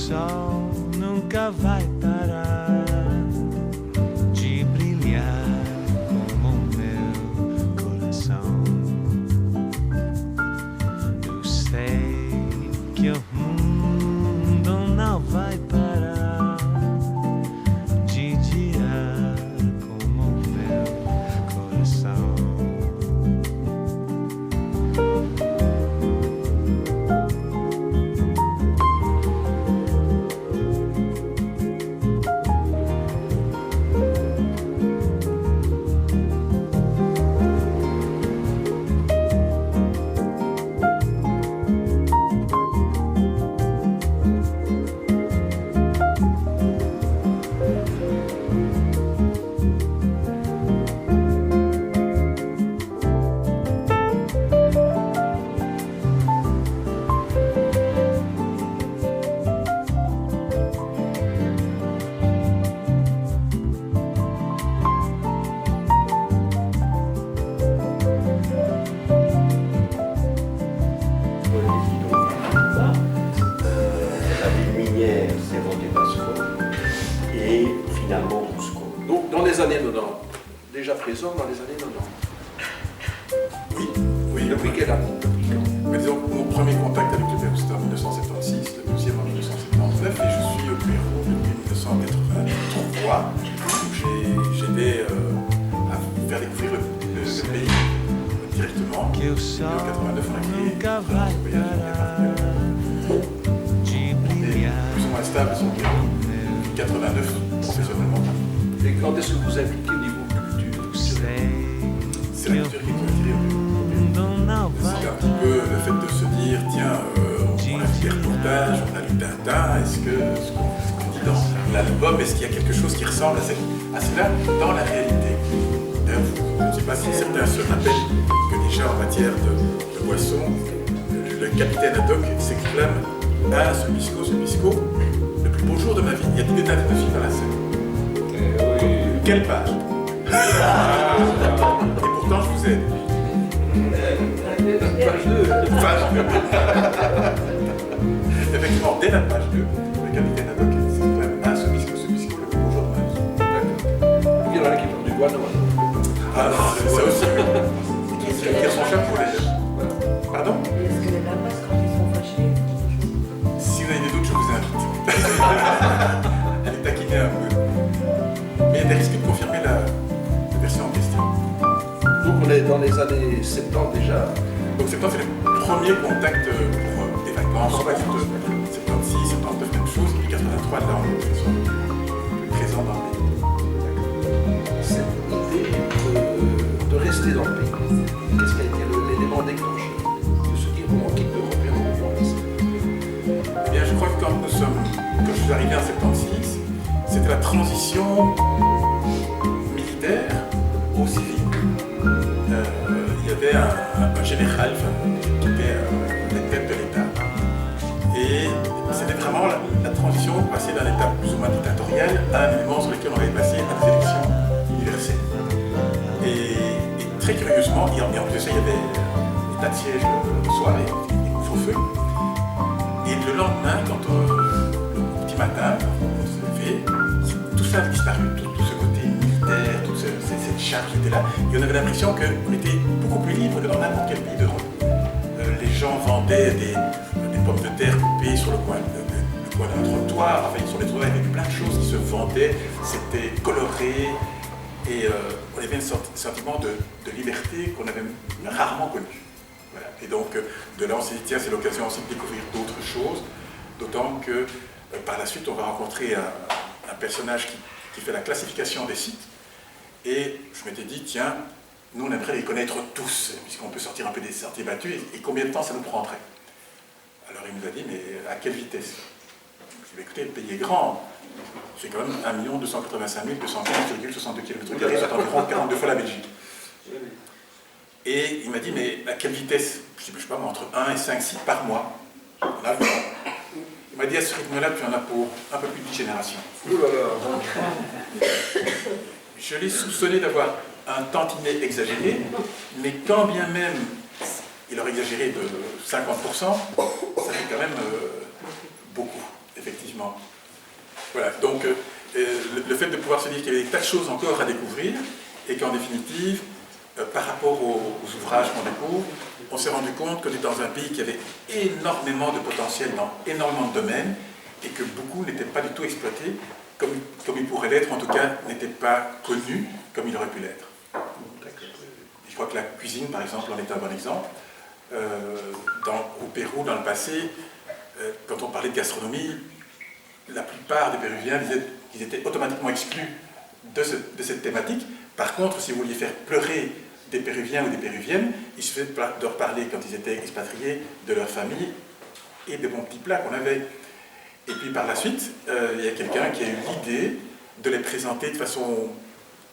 sol nunca vai parar de brilhar como o meu coração. Eu sei que o mundo não vai parar de girar como o meu coração. Déjà présent dans les années 90. Oui. Depuis quelle année? Mais disons, mon premier contact avec le Pérou, c'était en 1976, le deuxième en 1979, et je suis au Pérou depuis 1983, où j'ai aidé à faire découvrir le pays directement. Et en 89, on a créé un voyage plus ou moins stable sur le Pérou, depuis 89 professionnellement. Et quand est-ce que vous impliquez au niveau culture? C'est la culture qui nous a attiré au Pérou. C'est un petit peu le fait de se dire, tiens, on a fait des reportages, on a lu Tintin, est-ce qu'on dit dans l'album, est-ce qu'il y a quelque chose qui ressemble à cela dans la réalité? Je ne sais pas si certains se rappellent que déjà en matière de boisson, le capitaine Haddock s'exclame « Ah, ce bisco, le plus beau jour de ma vie ». Il y a des tas de filles dans la scène. Quelle page? Et pourtant, je vous aide. Page 2. Page 2. Effectivement, dès la page 2, le capitaine Haddock s'exclame « Ah, ce bisco, le plus beau jour de ma vie ». D'accord. Il y en a qui parle du doigt, non? Ah non, ça aussi, oui. Qui tire son chapeau, d'ailleurs. Pardon? Est-ce que les dames, quand ils sont fâchés? Si vous avez des doutes, je vous invite. Elle est taquinée un peu. Mais il y a des risques de confirmer la version en question. Donc on est dans les années 70 déjà. Donc 70, c'est le premier contact pour des vacances. En fait, 76, 79, même chose. Et 83, là, on est plus présent dans le pays. Cette idée de rester dans le pays, qu'est-ce qui a été l'élément déclencheur de se dire bon, on quitte l'Europe et on reprend ici? Eh bien, je crois que quand je suis arrivé en 76, c'était la transition militaire au civil. Il y avait un général qui était la tête de l'État. Et c'était vraiment la transition, passer d'un État plus ou moins dictatorial à un élément sur lequel on avait passé à des élections universelles. Et très curieusement, et en plus de ça, il y avait l'état de siège le soir et couvre-feu. Et le lendemain, le petit matin, on se levait, tout ça avait disparu, tout ce côté militaire, toute cette charge était là. Et on avait l'impression qu'on était beaucoup plus libre que dans n'importe quel pays d'Europe. Les gens vendaient des pommes de terre coupées sur le coin d'un trottoir. Enfin, sur les trottoirs, il y avait plein de choses qui se vendaient. C'était coloré. Et on avait un sentiment de liberté qu'on avait rarement connu. Voilà. Et donc, de là, on s'est dit, tiens, c'est l'occasion aussi de découvrir d'autres choses. D'autant que, par la suite, on va rencontrer un personnage qui fait la classification des sites. Et je m'étais dit, tiens, nous, on aimerait les connaître tous, puisqu'on peut sortir un peu des sentiers battus, et combien de temps ça nous prendrait? Alors il nous a dit, mais à quelle vitesse? Je lui ai dit, écoutez, le pays est grand, c'est quand même 1 285 215,62 km², c'est environ 42 fois la Belgique. Et il m'a dit, mais à quelle vitesse? Je dis, je sais pas, entre 1 et 5 sites par mois. On a le temps. Il m'a dit, à ce rythme-là, tu en as pour un peu plus de 10 générations. Ouh là là. Je l'ai soupçonné d'avoir un tantinet exagéré, mais quand bien même il aurait exagéré de 50%, ça fait quand même beaucoup, effectivement. Voilà, donc le fait de pouvoir se dire qu'il y avait des tas de choses encore à découvrir et qu'en définitive, par rapport aux ouvrages qu'on découvre, on s'est rendu compte qu'on est dans un pays qui avait énormément de potentiel dans énormément de domaines et que beaucoup n'étaient pas du tout exploités comme ils pourraient l'être, en tout cas n'étaient pas connus comme il aurait pu l'être. Je crois que la cuisine, par exemple, en est un bon exemple. Au Pérou, dans le passé, quand on parlait de gastronomie, la plupart des Péruviens disaient qu'ils étaient automatiquement exclus de cette thématique. Par contre, si vous vouliez faire pleurer des Péruviens ou des Péruviennes, il suffisait de leur parler, quand ils étaient expatriés, de leur famille et des bons petits plats qu'on avait. Et puis par la suite, il y a quelqu'un qui a eu l'idée de les présenter de façon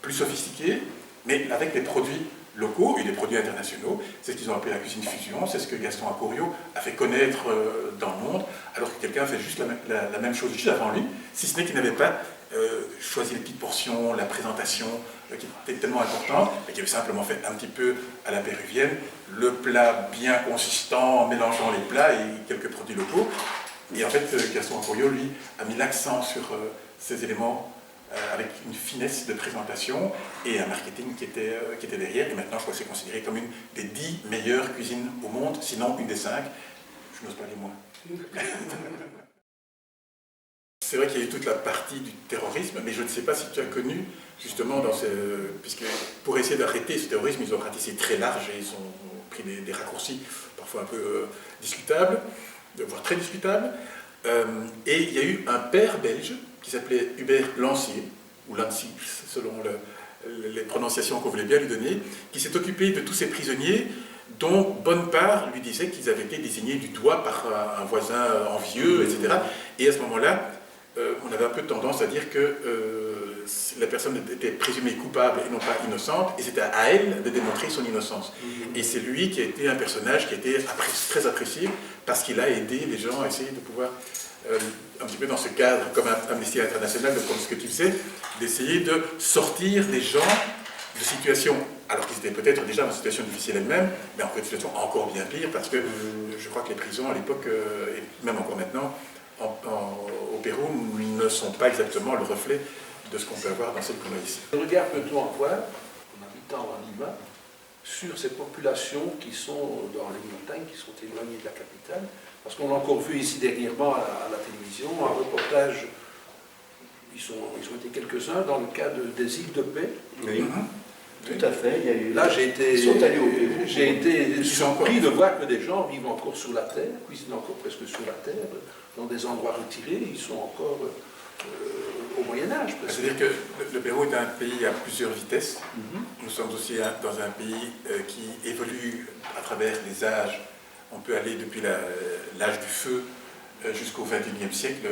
plus sophistiquée, mais avec des produits locaux et des produits internationaux. C'est ce qu'ils ont appelé la cuisine fusion, c'est ce que Gaston Acurio a fait connaître dans le monde, alors que quelqu'un fait juste la même chose juste avant lui, si ce n'est qu'il n'avait pas choisi les petites portions, la présentation qui était tellement importante, mais qui avait simplement fait un petit peu à la péruvienne, le plat bien consistant en mélangeant les plats et quelques produits locaux. Et en fait, Gaston Acurio, lui, a mis l'accent sur ces éléments avec une finesse de présentation et un marketing qui était derrière. Et maintenant, je crois que c'est considéré comme une des 10 meilleures cuisines au monde, sinon une des 5. Je n'ose pas dire moins. C'est vrai qu'il y a eu toute la partie du terrorisme, mais je ne sais pas si tu as connu, justement, puisque pour essayer d'arrêter ce terrorisme, ils ont ratissé très large et ils ont pris des raccourcis parfois un peu discutables, voire très discutables. Et il y a eu un père belge qui s'appelait Hubert Lancier, ou Lancier, selon les prononciations qu'on voulait bien lui donner, qui s'est occupé de tous ces prisonniers dont bonne part lui disait qu'ils avaient été désignés du doigt par un voisin envieux, etc. Et à ce moment-là, on avait un peu tendance à dire que la personne était présumée coupable et non pas innocente, et c'était à elle de démontrer son innocence. Et c'est lui qui a été un personnage qui a été très apprécié, parce qu'il a aidé les gens à essayer de pouvoir, un petit peu dans ce cadre, comme Amnesty International, comme ce que tu faisais, d'essayer de sortir des gens de situations, alors qu'ils étaient peut-être déjà dans une situation difficile elle-même, mais en fait, une situation encore bien pire, parce que je crois que les prisons à l'époque, et même encore maintenant, au Pérou, ne sont pas exactement le reflet de ce qu'on peut avoir dans celle qu'on a ici. Le regard peut-on avoir, en habitant à Lima, sur ces populations qui sont dans les montagnes, qui sont éloignées de la capitale? Parce qu'on a encore vu ici dernièrement à la télévision un reportage, ils ont été quelques-uns dans le cas des îles de paix. Oui. Tout à fait. Il y a eu... Là, j'ai été surpris encore de voir que des gens vivent encore sur la terre, cuisinent encore presque sur la terre, dans des endroits retirés, ils sont encore au Moyen-Âge. C'est-à-dire que le Pérou est un pays à plusieurs vitesses. Nous sommes aussi dans un pays qui évolue à travers les âges. On peut aller depuis l'âge du feu jusqu'au XXIe siècle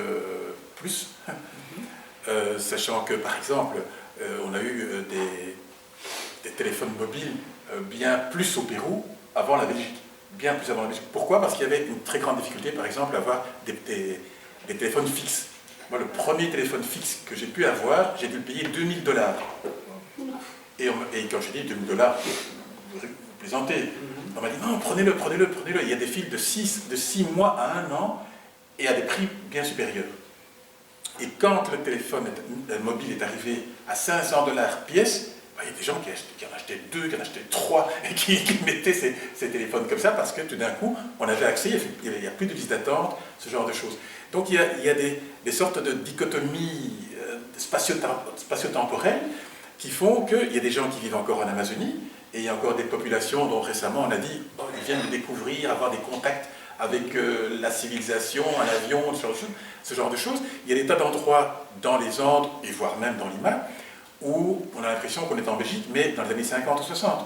plus. Sachant que, par exemple, on a eu des téléphones mobiles bien plus au Pérou avant la Belgique. Bien plus avant la Belgique. Pourquoi? Parce qu'il y avait une très grande difficulté, par exemple, à avoir des téléphones fixes. Moi, le premier téléphone fixe que j'ai pu avoir, j'ai dû le payer $2000. Et quand j'ai dit $2000, vous plaisantez. On m'a dit non, prenez-le. Il y a des fils de 6 mois à 1 an et à des prix bien supérieurs. Et quand le téléphone mobile est arrivé à $500 pièce, il y a des gens qui en achetaient 2, qui en achetaient 3 et qui mettaient ces téléphones comme ça parce que tout d'un coup, on avait accès, il n'y a plus de liste d'attente, ce genre de choses. Donc il y a des sortes de dichotomies spatio-temporelles qui font qu'il y a des gens qui vivent encore en Amazonie et il y a encore des populations dont récemment on a dit ils viennent de découvrir, avoir des contacts avec la civilisation, un avion, ce genre de choses. Il y a des tas d'endroits dans les Andes et voire même dans Lima où on a l'impression qu'on est en Belgique, mais dans les années 50 ou 60.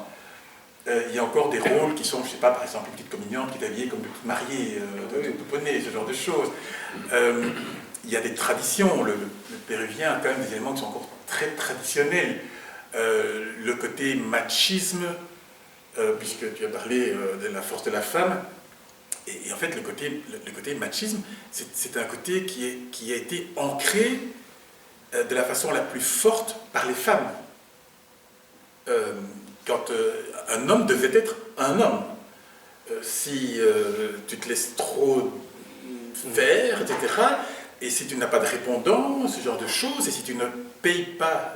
Il y a encore des rôles qui sont, je ne sais pas, par exemple, une petite communiante qui est habillée comme une petite mariée, de poney, ce genre de choses. Il y a des traditions. Le péruvien a quand même des éléments qui sont encore très traditionnels. Le côté machisme, puisque tu as parlé de la force de la femme, et en fait, le côté machisme, c'est un côté qui a été ancré de la façon la plus forte par les femmes. Quand un homme devait être un homme. Si tu te laisses trop faire, etc., Et si tu n'as pas de répondant, ce genre de choses, et si tu ne payes pas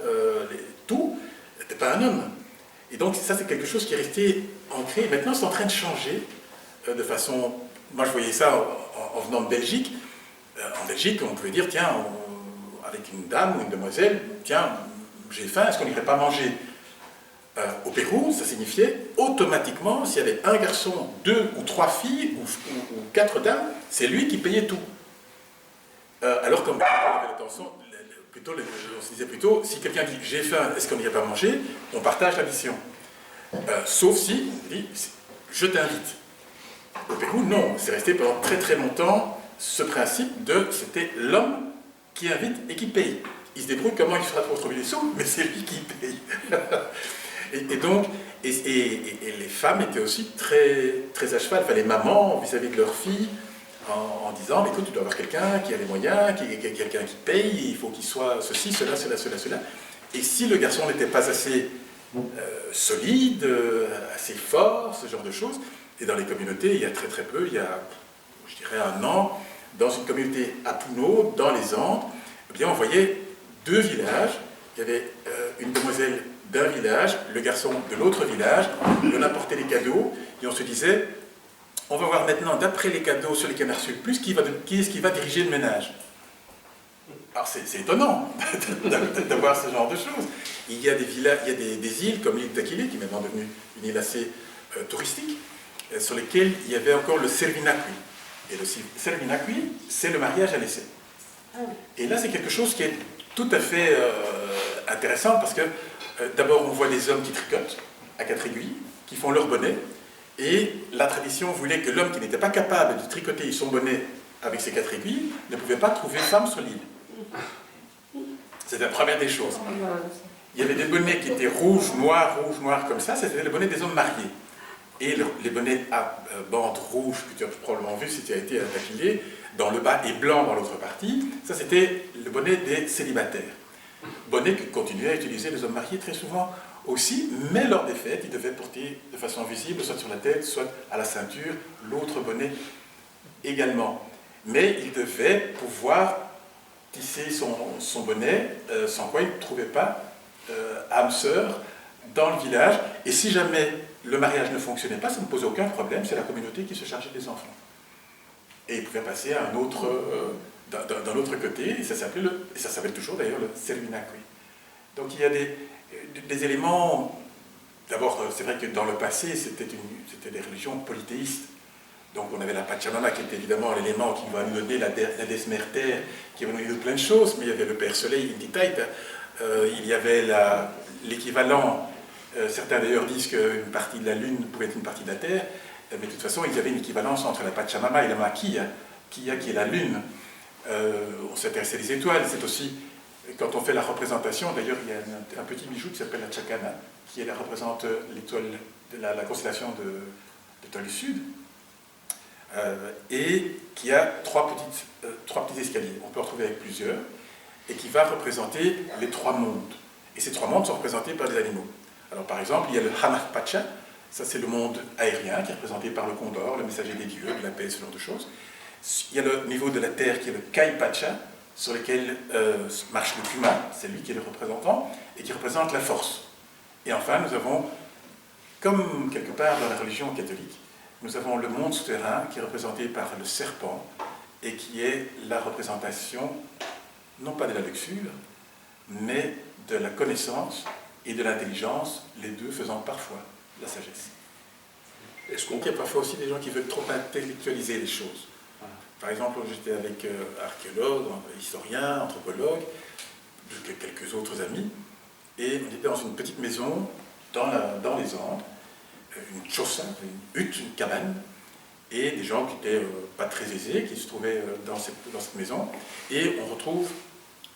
tout, tu n'es pas un homme. Et donc ça, c'est quelque chose qui est resté ancré. Maintenant, c'est en train de changer de façon... Moi, je voyais ça en venant de Belgique. En Belgique, on pouvait dire, tiens, avec une dame ou une demoiselle, tiens, j'ai faim, est-ce qu'on n'irait pas manger? Au Pérou, ça signifiait automatiquement, s'il y avait un garçon, 2 ou 3 filles, ou 4 dames, c'est lui qui payait tout. Alors qu'on on se disait plutôt, si quelqu'un dit j'ai faim, est-ce qu'on n'irait pas manger, on partage la mission. Sauf si on dit je t'invite. Au Pérou, non, c'est resté pendant très très longtemps ce principe de c'était l'homme qui invite et qui paye. Il se débrouille comment il fera pour trouver les sous, mais c'est lui qui paye. et donc, les femmes étaient aussi très, très à cheval, enfin les mamans vis-à-vis de leurs filles, en disant, mais écoute, tu dois avoir quelqu'un qui a les moyens, quelqu'un qui paye, il faut qu'il soit ceci, cela, cela, cela, cela. Et si le garçon n'était pas assez solide, assez fort, ce genre de choses, et dans les communautés, il y a très très peu, il y a, je dirais, 1 an, dans une communauté à Puno, dans les Andes, eh bien, on voyait 2 villages, il y avait une demoiselle d'un village, le garçon de l'autre village, on apportait les cadeaux, et on se disait, on va voir maintenant, d'après les cadeaux sur lesquels on a reçu le plus, qui est-ce qui va diriger le ménage. Alors c'est étonnant d'avoir ce genre de choses. Il y a des villages, il y a des îles comme l'île d'Aquilée, qui est maintenant devenue une île assez touristique, sur lesquelles il y avait encore le servinaqui. Et le servinaqui, c'est le mariage à l'essai. Et là, c'est quelque chose qui est tout à fait intéressant, parce que d'abord, on voit des hommes qui tricotent à 4 aiguilles, qui font leur bonnet, et la tradition voulait que l'homme qui n'était pas capable de tricoter son bonnet avec ses 4 aiguilles ne pouvait pas trouver femme sur l'île. C'était la première des choses. Il y avait des bonnets qui étaient rouges, noirs, comme ça, c'était les bonnets des hommes mariés. Et les bonnets à bandes rouges, que tu as probablement vu si tu as été à Taquillé, dans le bas et blanc dans l'autre partie, ça c'était le bonnet des célibataires. Bonnet que continuaient à utiliser les hommes mariés très souvent aussi, mais lors des fêtes, ils devaient porter de façon visible, soit sur la tête, soit à la ceinture, l'autre bonnet également. Mais ils devaient pouvoir tisser son bonnet, sans quoi ils ne trouvaient pas âme sœur dans le village. Et si jamais le mariage ne fonctionnait pas, ça ne posait aucun problème, c'est la communauté qui se chargeait des enfants. Et ils pouvaient passer à un autre, d'un autre côté, et ça s'appelle toujours d'ailleurs le servinaqui. Donc il y a des éléments. D'abord, c'est vrai que dans le passé, c'était des religions polythéistes. Donc on avait la Pachamama qui était évidemment l'élément qui va nous donner la déesse mère terre, qui va nous donner plein de choses, mais il y avait le Père Soleil, Inditaita, il y avait l'équivalent, certains d'ailleurs disent qu'une partie de la Lune pouvait être une partie de la Terre, mais de toute façon il y avait une équivalence entre la Pachamama et la Maquia, qui est la Lune. On s'intéressait aux étoiles, c'est aussi, quand on fait la représentation, d'ailleurs il y a un petit bijou qui s'appelle la Chacana, qui représente l'étoile de la constellation de l'étoile du Sud, et qui a trois petits escaliers. On peut en retrouver avec plusieurs, et qui va représenter les 3 mondes. Et ces 3 mondes sont représentés par des animaux. Alors par exemple, il y a le Hanaf Pacha, ça c'est le monde aérien, qui est représenté par le condor, le messager des dieux, de la paix, ce genre de choses. Il y a le niveau de la terre qui est le Kai Pacha, sur lequel marche le Puma, c'est lui qui est le représentant, et qui représente la force. Et enfin, nous avons, comme quelque part dans la religion catholique, nous avons le monde souterrain qui est représenté par le serpent et qui est la représentation, non pas de la luxure, mais de la connaissance et de l'intelligence, les deux faisant parfois la sagesse. Est-ce qu'on qu'il y a parfois aussi des gens qui veulent trop intellectualiser les choses? Par exemple, j'étais avec archéologues, historiens, anthropologues, quelques autres amis, et on était dans une petite maison dans les Andes, une choza, une hutte, une cabane, et des gens qui n'étaient pas très aisés, qui se trouvaient dans cette maison, et on retrouve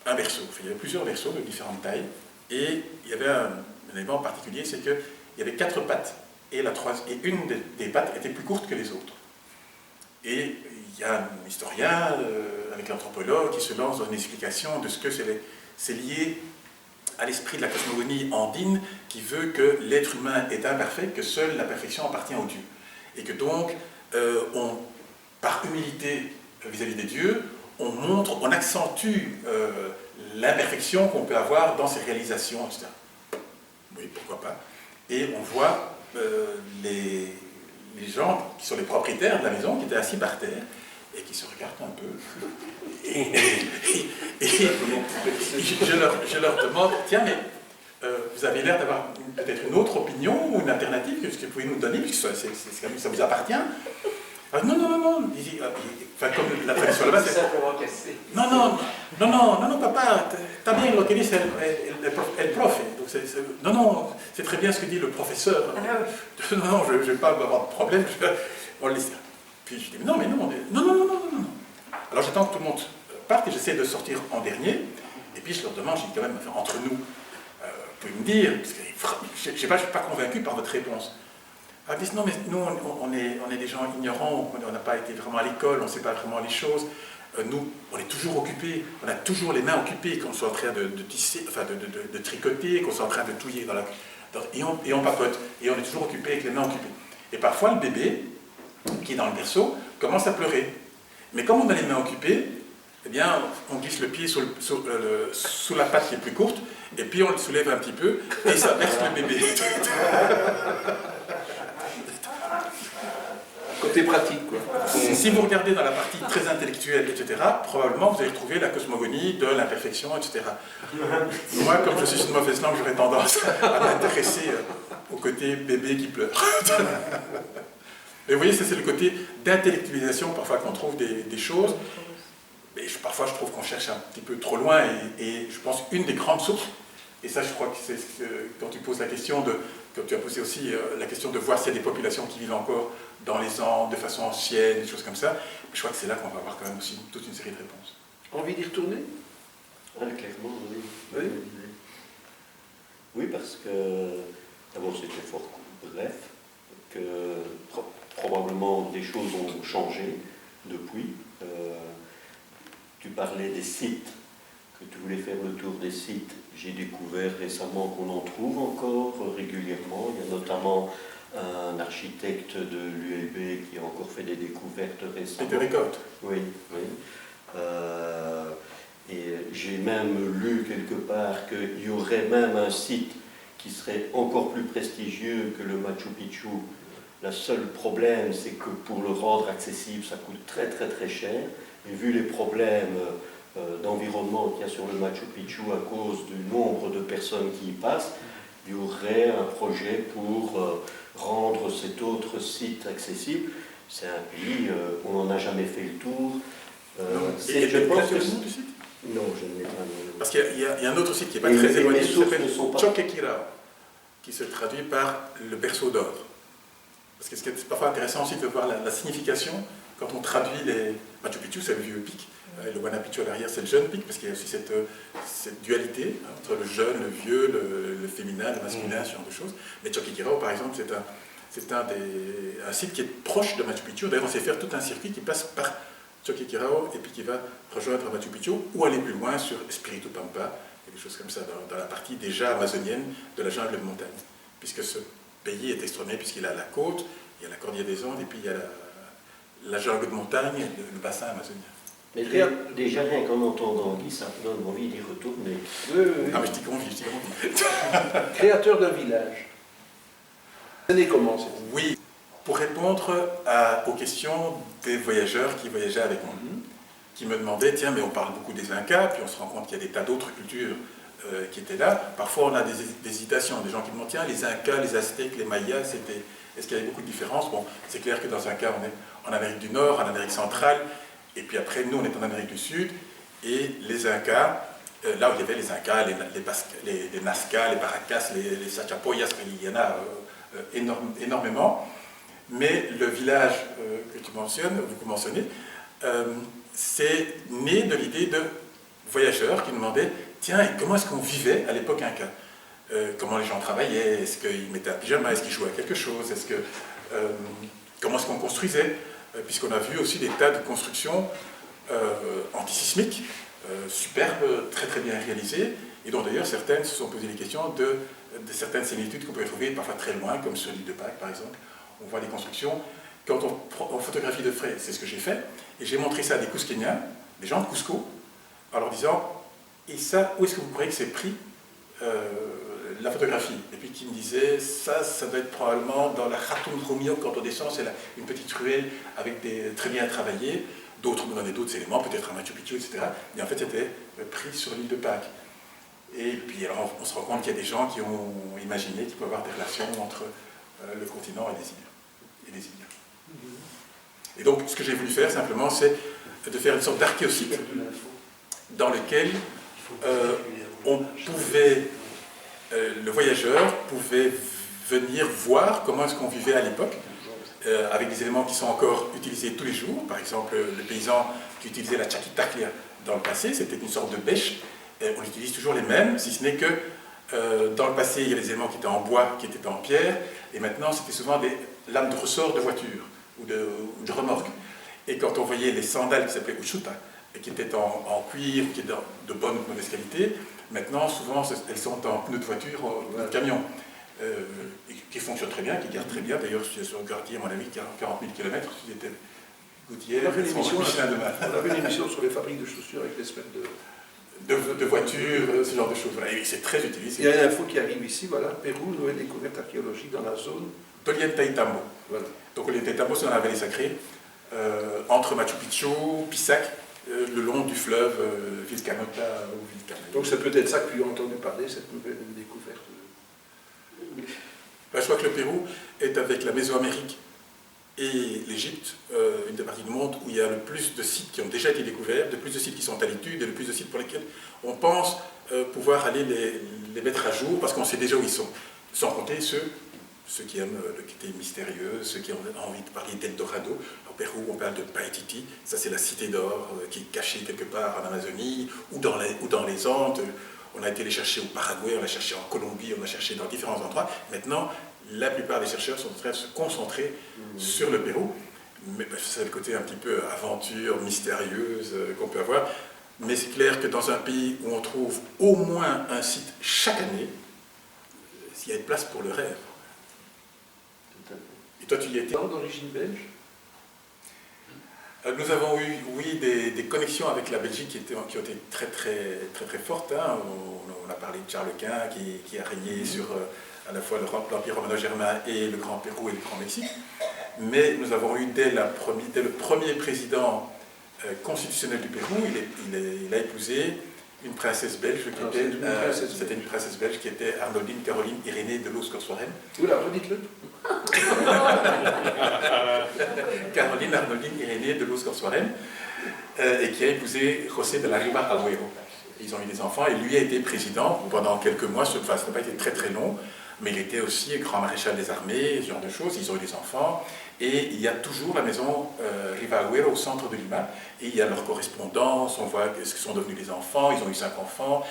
un berceau. Enfin, il y avait plusieurs berceaux de différentes tailles, et il y avait un élément particulier, c'est qu'il y avait 4 pattes, et une des pattes était plus courte que les autres. Et il y a un historien, avec l'anthropologue, qui se lance dans une explication de ce que c'est lié à l'esprit de la cosmogonie andine qui veut que l'être humain est imparfait, que seule la perfection appartient aux dieux. Et que donc, par humilité vis-à-vis des dieux, on accentue l'imperfection qu'on peut avoir dans ses réalisations, etc. Oui, pourquoi pas. Et on voit les gens qui sont les propriétaires de la maison, qui étaient assis par terre, et qui se regardent un peu. Et je leur demande, tiens, mais vous avez l'air d'avoir peut-être une autre opinion ou une alternative que ce que vous pouvez nous donner, puisque ça vous appartient. Non. Enfin, comme la tradition là-bas, c'est simplement cassé. Non, papa, t'as bien lo que dit le prof. Non, c'est très bien ce que dit le professeur. Non, je ne vais pas avoir de problème. On le laisse. Puis je dis, non. Alors j'attends que tout le monde parte et j'essaie de sortir en dernier. Et puis je leur demande, je dis quand même, entre nous, vous pouvez me dire, parce que je ne suis pas convaincu par votre réponse. Ils disent, non, mais nous, on est des gens ignorants, on n'a pas été vraiment à l'école, on ne sait pas vraiment les choses. Nous, on est toujours occupés, on a toujours les mains occupées, qu'on soit en train de tisser, enfin de tricoter, qu'on soit en train de touiller et on papote, et on est toujours occupé avec les mains occupées. Et parfois, le bébé, qui est dans le berceau, commence à pleurer. Mais comme on a les mains occupées, eh bien, on glisse le pied sous la patte qui est plus courte, et puis on le soulève un petit peu, et ça berce le bébé. Côté pratique, quoi. Si vous regardez dans la partie très intellectuelle, etc., probablement vous allez retrouver la cosmogonie de l'imperfection, etc. Moi, comme je suis une mauvaise langue, j'aurais tendance à m'intéresser au côté bébé qui pleure. Mais vous voyez, ça c'est le côté d'intellectualisation, parfois qu'on trouve des choses. Mais parfois, je trouve qu'on cherche un petit peu trop loin, et je pense une des grandes sources, et ça, je crois que c'est quand tu poses la question quand tu as posé aussi la question de voir s'il y a des populations qui vivent encore dans les Andes, de façon ancienne, des choses comme ça, je crois que c'est là qu'on va avoir quand même aussi toute une série de réponses. Envie d'y retourner? Clairement, oui. Oui. Oui, parce que d'abord c'était fort bref, que probablement des choses ont changé depuis. Tu parlais des sites, que tu voulais faire le tour des sites. J'ai découvert récemment qu'on en trouve encore régulièrement. Il y a notamment un architecte de l'ULB qui a encore fait des découvertes récemment. Peter Ricotte. Oui. Et j'ai même lu quelque part qu'il y aurait même un site qui serait encore plus prestigieux que le Machu Picchu. Le seul problème, c'est que pour le rendre accessible, ça coûte très cher. Et vu les problèmes d'environnement qu'il y a sur le Machu Picchu à cause du nombre de personnes qui y passent, il y aurait un projet pour rendre cet autre site accessible. C'est un pays où on n'en a jamais fait le tour. Je pense que le nom du site? Non, je ne l'ai pas. Parce qu'il y a un autre site qui n'est pas très éloigné, qui s'appelle Choquequirao, qui se traduit par le berceau d'or. Parce que c'est parfois intéressant aussi de voir la signification quand on traduit les... Machu Picchu, c'est le vieux pic, le Huayna Picchu à l'arrière, c'est le jeune pic, parce qu'il y a aussi cette dualité entre le jeune, le vieux, le féminin, le masculin, ce genre de choses. Mais Choquequirao, par exemple, c'est un site qui est proche de Machu Picchu. D'ailleurs, on sait faire tout un circuit qui passe par Choquequirao et puis qui va rejoindre Machu Picchu ou aller plus loin sur Espiritu Pampa, quelque chose comme ça, dans la partie déjà amazonienne de la jungle de montagne. Puisque ce pays est extrêmé, puisqu'il a la côte, il y a la cordillère des Andes et puis il y a la jungle de montagne, le bassin amazonien. Mais déjà rien qu'en entendant Guy, ça me donne envie d'y retourner. Oui. Ah mais je t'y convie. Créateur d'un village. C'est né comment, c'est? Oui, pour répondre aux questions des voyageurs qui voyageaient avec moi, qui me demandaient, tiens, mais on parle beaucoup des Incas, puis on se rend compte qu'il y a des tas d'autres cultures qui étaient là. Parfois, on a des hésitations, des gens qui me demandent, tiens, les Incas, les Aztèques, les Mayas, est-ce qu'il y avait beaucoup de différences? Bon, c'est clair que dans un cas, on est en Amérique du Nord, en Amérique centrale, et puis après, nous, on est en Amérique du Sud, et les Incas, là où il y avait les Incas, les Nazca, les Paracas, les Sachapoyas, il y en a énormément, mais le village que tu mentionnez, c'est né de l'idée de voyageurs qui demandaient, tiens, et comment est-ce qu'on vivait à l'époque Inca? Comment les gens travaillaient? Est-ce qu'ils mettaient un pyjama? Est-ce qu'ils jouaient à quelque chose? Comment est-ce qu'on construisait? Puisqu'on a vu aussi des tas de constructions antisismiques, superbes, très bien réalisées, et dont d'ailleurs certaines se sont posées des questions de certaines similitudes qu'on pouvait trouver parfois très loin, comme sur l'île de Pâques par exemple. On voit des constructions, quand on photographie de près, c'est ce que j'ai fait, et j'ai montré ça à des Cusqueñas, des gens de Cusco, en leur disant « Et ça, où est-ce que vous croyez que c'est pris la photographie ?» Et puis qui me disaient « Ça doit être probablement dans la Khatun Romeo, quand on descend, c'est une petite ruelle avec très bien travaillé. » D'autres me donnaient d'autres éléments, peut-être un Machu Picchu, etc. Et en fait, c'était pris sur l'île de Pâques. Et puis alors, on se rend compte qu'il y a des gens qui ont imaginé qu'il peut y avoir des relations entre le continent et les îles. Et donc, ce que j'ai voulu faire, simplement, c'est de faire une sorte d'archéosite dans lequel le voyageur pouvait venir voir comment est-ce qu'on vivait à l'époque, avec des éléments qui sont encore utilisés tous les jours. Par exemple, le paysan qui utilisait la chakitaclia dans le passé, c'était une sorte de bêche. On utilise toujours les mêmes, si ce n'est que dans le passé, il y a des éléments qui étaient en bois, qui étaient en pierre, et maintenant, c'était souvent des lames de ressort de voiture ou de remorque. Et quand on voyait les sandales qui s'appelaient uchuta, et qui étaient en cuir, qui étaient de bonne ou mauvaise qualité, maintenant, souvent, elles sont en pneus de voiture ou de camion, qui fonctionnent très bien, qui gardent très bien. D'ailleurs, si je regardais, à mon avis, 40 000 km, si j'étais gouttière, on avait une demain. émission sur les fabriques de chaussures avec les semaines de voitures, ce genre de choses. Voilà. Et c'est très utilisé. Il y a une info qui arrive ici, voilà, Pérou, nouvelle découverte archéologique dans la zone d'Ollantaytambo. Voilà. Donc Ollantaytambo, c'est dans la vallée sacrée, entre Machu Picchu, Pisac, le long du fleuve Vilcanota ou Vilcanayo. Donc c'est peut-être ça que tu as entendu parler, cette nouvelle découverte. Je crois que le Pérou est, avec la Mésoamérique et l'Égypte, une des parties du monde où il y a le plus de sites qui ont déjà été découverts, de plus de sites qui sont à l'étude et le plus de sites pour lesquels on pense pouvoir aller les mettre à jour parce qu'on sait déjà où ils sont. Sans compter ceux qui aiment le côté mystérieux, ceux qui ont envie de parler d'Eldorado. Au Pérou, on parle de Paititi, ça c'est la cité d'or qui est cachée quelque part en Amazonie ou dans les Andes. On a été les chercher au Paraguay, on l'a cherché en Colombie, on l'a cherché dans différents endroits. Maintenant, la plupart des chercheurs sont en train de se concentrer sur le Pérou. Mais c'est le côté un petit peu aventure, mystérieuse qu'on peut avoir. Mais c'est clair que dans un pays où on trouve au moins un site chaque année, il y a une place pour le rêve. Et toi, tu y étais d'origine belge? Nous avons eu, oui, des connexions avec la Belgique qui ont été très fortes. Hein. On a parlé de Charles Quint qui a régné sur à la fois l'Empire romano-germain et le Grand Pérou et le Grand Mexique. Mais nous avons eu dès le premier président constitutionnel du Pérou, il a épousé une princesse belge c'était une princesse belge qui était Arnoldine Caroline Irénée de Los Corsoaren. Oula, redites-le. Caroline Arnoldine Irénée de Los Corsoaren, et qui a épousé José de la Riva Agüero. Ils ont eu des enfants et lui a été président pendant quelques mois. Ça n'a pas été très long, mais il était aussi grand maréchal des armées, ce genre de choses. Ils ont eu des enfants et il y a toujours la maison Riva Agüero au centre de Lima et il y a leur correspondance. On voit ce que sont devenus les enfants. Ils ont eu 5 enfants,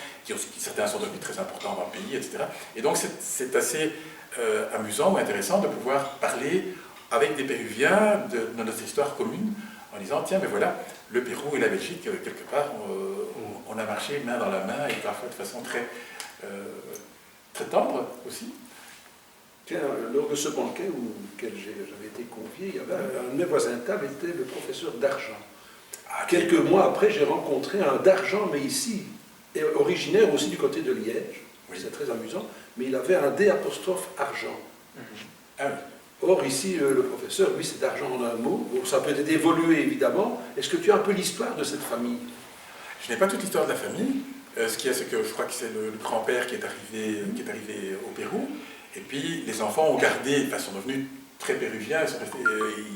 certains sont devenus très importants dans le pays, etc. Et donc c'est assez amusant ou intéressant de pouvoir parler avec des Péruviens de notre histoire commune en disant tiens, mais voilà, le Pérou et la Belgique, quelque part, on a marché main dans la main et parfois de façon très tendre aussi. Tiens, lors de ce banquet auquel j'avais été convié, il y avait un de mes voisins de table était le professeur d'Argent. Quelques mois après, j'ai rencontré un d'Argent, mais ici, originaire aussi du côté de Liège. Oui. C'est très amusant, mais il avait un D' Argent. Ah oui. Or, ici, le professeur, lui, c'est d'Argent en un mot. Bon, ça peut être évolué, évidemment. Est-ce que tu as un peu l'histoire de cette famille? Je n'ai pas toute l'histoire de la famille. Ce qu'il y a, c'est que je crois que c'est le grand-père qui est arrivé au Pérou. Et puis, les enfants ont gardé, sont devenus très péruviens.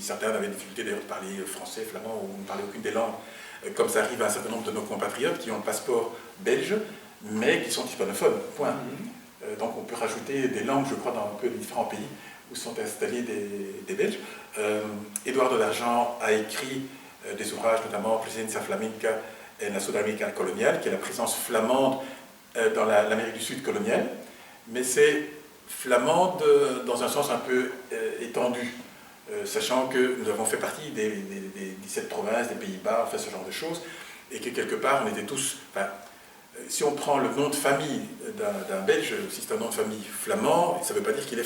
Certains avaient des difficultés d'ailleurs de parler français, flamand, ou ne parlaient aucune des langues. Comme ça arrive à un certain nombre de nos compatriotes qui ont le passeport belge, mais qui sont hispanophones. Point. Donc, on peut rajouter des langues, je crois, dans un peu les différents pays où sont installés des Belges. Eduardo d'Argent a écrit des ouvrages, notamment Presencia Flamenca et la Sud-Américaine coloniale, qui est la présence flamande dans l'Amérique du Sud coloniale, mais c'est flamande dans un sens un peu étendu, sachant que nous avons fait partie des 17 provinces, des Pays-Bas, enfin ce genre de choses, et que quelque part on était tous... si on prend le nom de famille d'un Belge, si c'est un nom de famille flamand, ça ne veut pas dire qu'il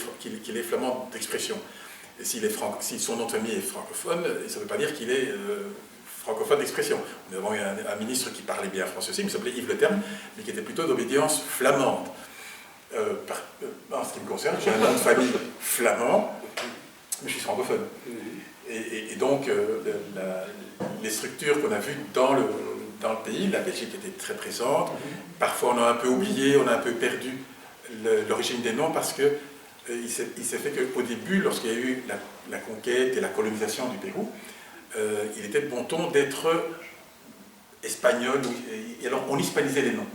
est flamand d'expression. Et si son nom de famille est francophone, ça ne veut pas dire qu'il est francophone d'expression. Nous avons eu un ministre qui parlait bien français aussi, qui s'appelait Yves Le Terme, mais qui était plutôt d'obédience flamande. En ce qui me concerne, j'ai un nom de famille flamand, mais je suis francophone. Et donc, les structures qu'on a vues dans le pays, la Belgique était très présente. Parfois, on a un peu oublié, on a un peu perdu l'origine des noms parce que il s'est fait qu'au début, lorsqu'il y a eu la conquête et la colonisation du Pérou, il était de bon ton d'être espagnol, et alors on hispanisait les noms.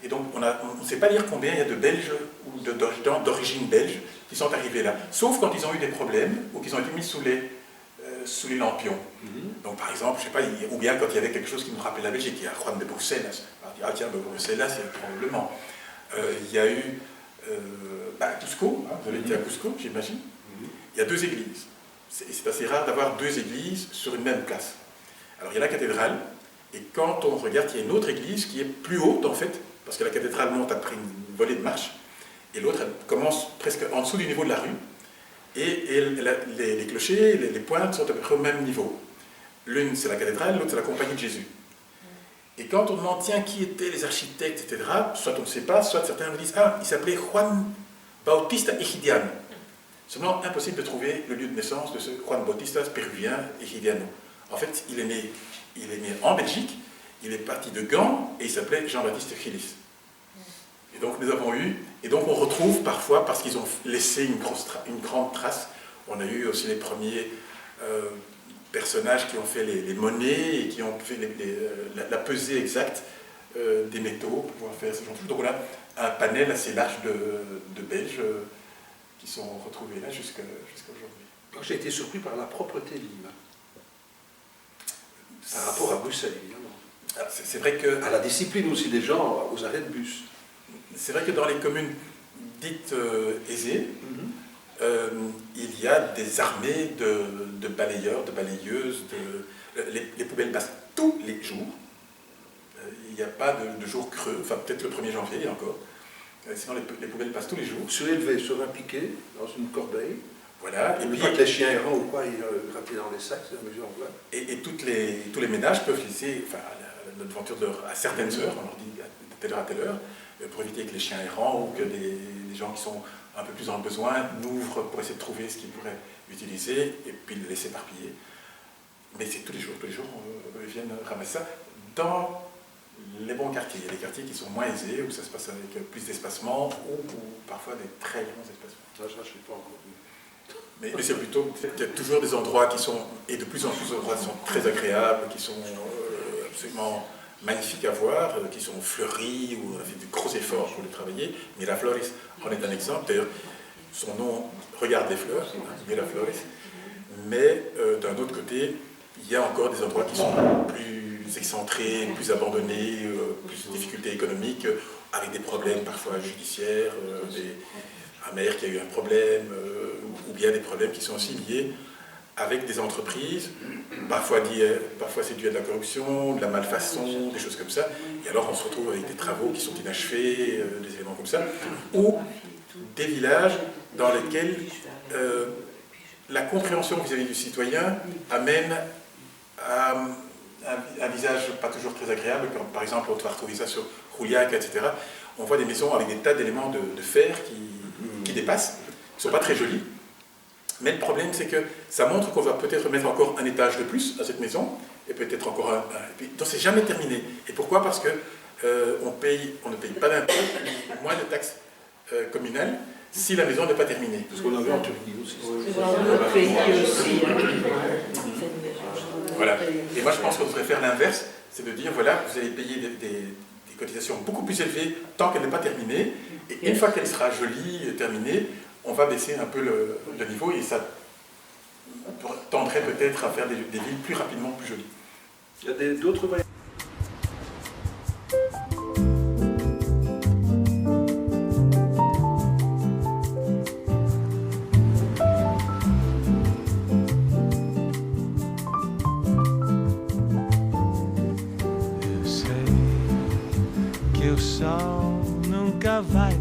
Et donc on ne sait pas dire combien il y a de Belges ou d'origine belge qui sont arrivés là, sauf quand ils ont eu des problèmes ou qu'ils ont été mis sous les lampions. Donc par exemple, je sais pas, ou bien quand il y avait quelque chose qui nous rappelait la Belgique, il y a Juan de Bruxelles, on dit, ah tiens, Bruxelles, c'est probablement. Il y a eu Cusco, vous avez été à Cusco, j'imagine. Il y a 2 églises. C'est assez rare d'avoir 2 églises sur une même place. Alors il y a la cathédrale, et quand on regarde, il y a une autre église qui est plus haute en fait, parce que la cathédrale monte après une volée de marche, et l'autre elle commence presque en dessous du niveau de la rue, et les clochers, les pointes sont à peu près au même niveau. L'une c'est la cathédrale, l'autre c'est la Compagnie de Jésus. Et quand on demande, tiens, qui étaient les architectes, etc., soit on ne sait pas, soit certains nous disent, ah, il s'appelait Juan Bautista Egidiano. Seulement, impossible de trouver le lieu de naissance de ce Juan Bautista péruvien Egidiano. En fait, il est né en Belgique, il est parti de Gand, et il s'appelait Jean-Baptiste Gillis. Et donc nous avons eu, et donc on retrouve parfois, parce qu'ils ont laissé une grande trace, on a eu aussi les premiers personnages qui ont fait les monnaies, et qui ont fait la pesée exacte des métaux, pour pouvoir faire ce genre de choses. Donc on a un panel assez large de Belges qui sont retrouvés là jusqu'à aujourd'hui. J'ai été surpris par la propreté de Lima. Par rapport à Bruxelles, évidemment. C'est vrai que... À la discipline aussi des gens aux arrêts de bus. C'est vrai que dans les communes dites aisées, il y a des armées de balayeurs, de balayeuses, les poubelles passent tous les jours. Il n'y a pas de jour creux, enfin peut-être le 1er janvier encore. Sinon les poubelles passent tous les jours. Surélevées sur un piquet, dans une corbeille. Voilà. Et puis, les chiens errants ou quoi, ils grattaient dans les sacs, c'est la mesure en place. Et tous les ménages peuvent laisser, enfin, la devanture à certaines heures, on leur dit de telle heure à telle heure, pour éviter que les chiens errants ou que des gens qui sont un peu plus dans le besoin n'ouvrent pour essayer de trouver ce qu'ils pourraient utiliser et puis les laisser éparpiller. Mais c'est tous les jours, ils viennent ramasser ça dans les bons quartiers. Il y a des quartiers qui sont moins aisés, où ça se passe avec plus d'espacement ou parfois des très grands espacements. Ça, je ne sais pas encore. Mais c'est plutôt, il y a toujours des endroits qui sont, et de plus en plus d'endroits qui sont très agréables, qui sont absolument magnifiques à voir, qui sont fleuris, où on a fait de gros efforts pour les travailler. Miraflores en est un exemple. D'ailleurs, son nom regarde les fleurs, Miraflores. Mais d'un autre côté, il y a encore des endroits qui sont plus excentrés, plus abandonnés, plus de difficultés économiques, avec des problèmes parfois judiciaires, un maire qui a eu un problème, ou bien des problèmes qui sont aussi liés avec des entreprises, parfois c'est dû à de la corruption, de la malfaçon, des choses comme ça, et alors on se retrouve avec des travaux qui sont inachevés, des éléments comme ça, ou des villages dans lesquels la compréhension vis-à-vis du citoyen amène à un visage pas toujours très agréable, comme par exemple on va retrouver ça sur Juliaca, etc. On voit des maisons avec des tas d'éléments de fer qui dépassent, qui ne sont pas très jolis. Mais le problème, c'est que ça montre qu'on va peut-être mettre encore un étage de plus à cette maison, et peut-être encore un. Donc c'est jamais terminé. Et pourquoi? Parce que on ne paye pas d'impôts, moins de taxes communales, si la maison n'est pas terminée. C'est ce qu'on a vu en Turquie aussi. C'est dans notre pays aussi. Voilà. Et moi, je pense qu'on devrait faire l'inverse, c'est de dire, voilà, vous allez payer des cotisations beaucoup plus élevées tant qu'elle n'est pas terminée, et une fois qu'elle sera jolie et terminée, on va baisser un peu le niveau, et ça tendrait peut-être à faire des villes plus rapidement plus jolies. Il y a d'autres voyages. Eu sei que o sol nunca vai